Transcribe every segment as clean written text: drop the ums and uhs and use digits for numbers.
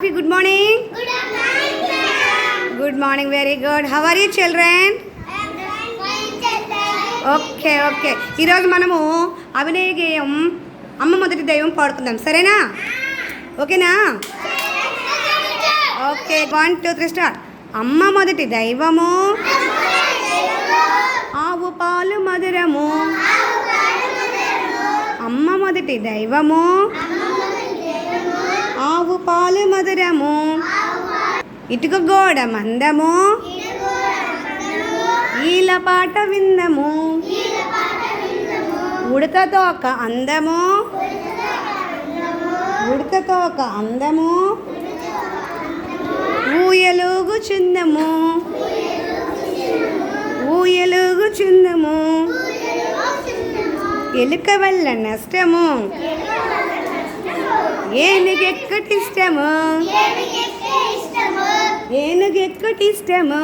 Good morning. Good morning. Good morning. Very good. How are you, children? Okay ఈరోజు మనము అభినయ గేయం అమ్మ మొదటి దైవం పాడుకుందాం, సరేనా? ఓకేనా? Okay, 1 2 3 start. అమ్మ మొదటి దైవము, ఆవు పాలు మధురము. అమ్మ మొదటి దైవము, ఆవు పాలు మధురము. ఇటుక గోడ మందము, ఈల పాట విందము. ఉడతతో ఒక అందము, ఉడతతో ఒక అందము. ఊయలుగుచుందము, ఊయలుగుచుందము. ఎలుక వల్ల నష్టము, ఏనుగెక్కటిష్టము, ఏనుగెక్కటిష్టము.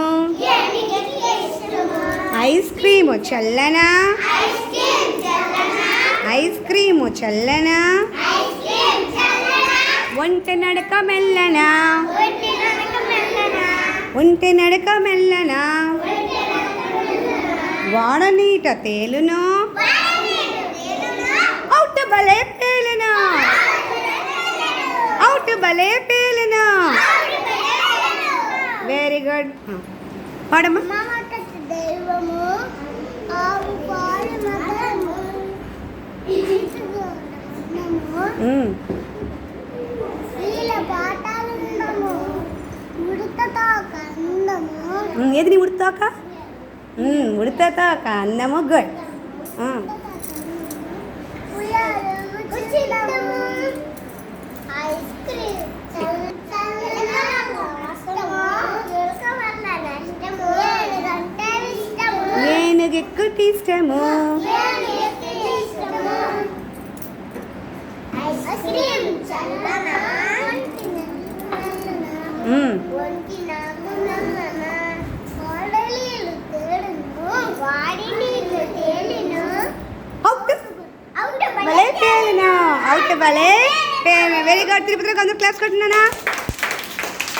ఐస్ క్రీము చల్లనా, ఐస్ క్రీము చల్లనా. ఒంటె నడక మెల్లనా, ఒంటె నడక మెల్లనా. వాడ నీట తేలును, అవుట బలే పేలును, అవుట బలే పేలును. Very good. పాడమ్మా. దైవము, ఆవు పాలు మధురము. ఈల పాట విందము, ఉడతతో ఒక అందము. ఏది నీ ఉడతాక? ఉడతతో ఒక అందము. గుడ్. ఉయ్యాలుగుచుందము, ఐస్ క్రీమ్ చల్లనా. ఉడక వల్ల నష్టము, ఏనుగంటే ఇష్టము. ఏనుగెక్కటి ఇష్టము. ఐస్ క్రీమ్ చల్లనా, ఒంటి నాకు నల్లనా. కోడలీలు తేడును, వాడి నీళ్ళు తేలిను. అవుట్ భలే పేలును, అవుట్ భలే పేలును. Very good. తిరుపతిలో అందరూ క్లాస్ కొట్టున్నానా?